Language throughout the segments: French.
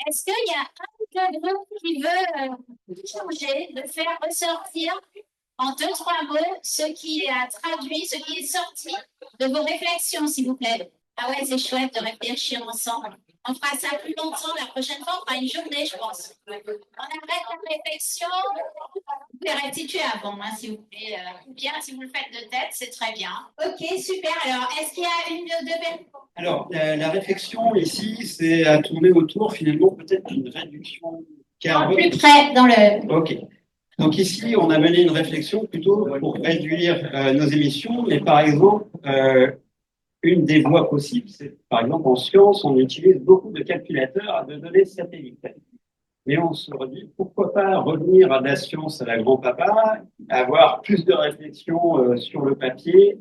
Est-ce qu'il y a un groupe qui veut changer, de faire ressortir en deux, trois mots ce qui est traduit, ce qui est sorti de vos réflexions, s'il vous plaît? Ah ouais, c'est chouette de réfléchir ensemble. On fera ça plus longtemps la prochaine fois, on fera une journée, je pense. On arrête la réflexion. Vous pouvez restituer avant, hein, si vous plaît. Ou bien, si vous le faites de tête, c'est très bien. Ok, super. Alors, est-ce qu'il y a une ou deux belles... Alors, la réflexion ici, c'est à tourner autour finalement peut-être d'une réduction carbone. Plus près dans le... Ok. Donc ici, on a mené une réflexion plutôt pour réduire nos émissions, mais par exemple, une des voies possibles, c'est par exemple en sciences, on utilise beaucoup de calculateurs de données satellites. Mais on se redit, pourquoi pas revenir à de la science à la grand-papa, avoir plus de réflexion sur le papier,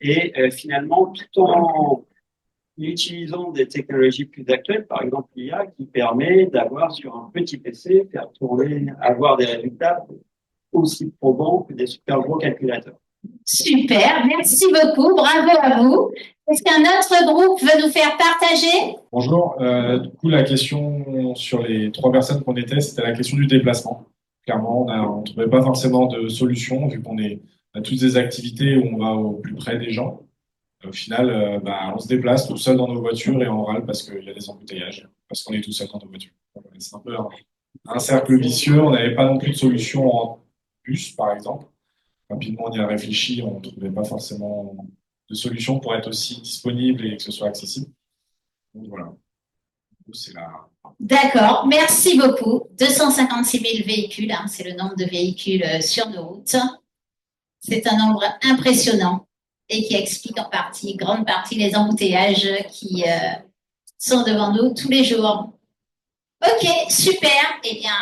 et finalement, tout en utilisant des technologies plus actuelles, par exemple l'IA, qui permet d'avoir sur un petit PC, faire tourner, avoir des résultats aussi probants que des super gros calculateurs. Super, merci beaucoup, bravo à vous. Est-ce qu'un autre groupe veut nous faire partager? Bonjour, du coup la question sur les trois personnes qu'on était, c'était la question du déplacement. Clairement, on ne trouvait pas forcément de solution vu qu'on a toutes des activités où on va au plus près des gens. Au final, on se déplace tout seul dans nos voitures et on râle parce qu'il y a des embouteillages, parce qu'on est tout seul dans nos voitures. C'est un peu un cercle vicieux. On n'avait pas non plus de solution en bus, par exemple. Rapidement, on y a réfléchi, on ne trouvait pas forcément de solution pour être aussi disponible et que ce soit accessible. Donc voilà, c'est la... D'accord, merci beaucoup. 256 000 véhicules, hein, c'est le nombre de véhicules sur nos routes. C'est un nombre impressionnant et qui explique en partie, grande partie, les embouteillages qui sont devant nous tous les jours. Ok, super. Eh bien,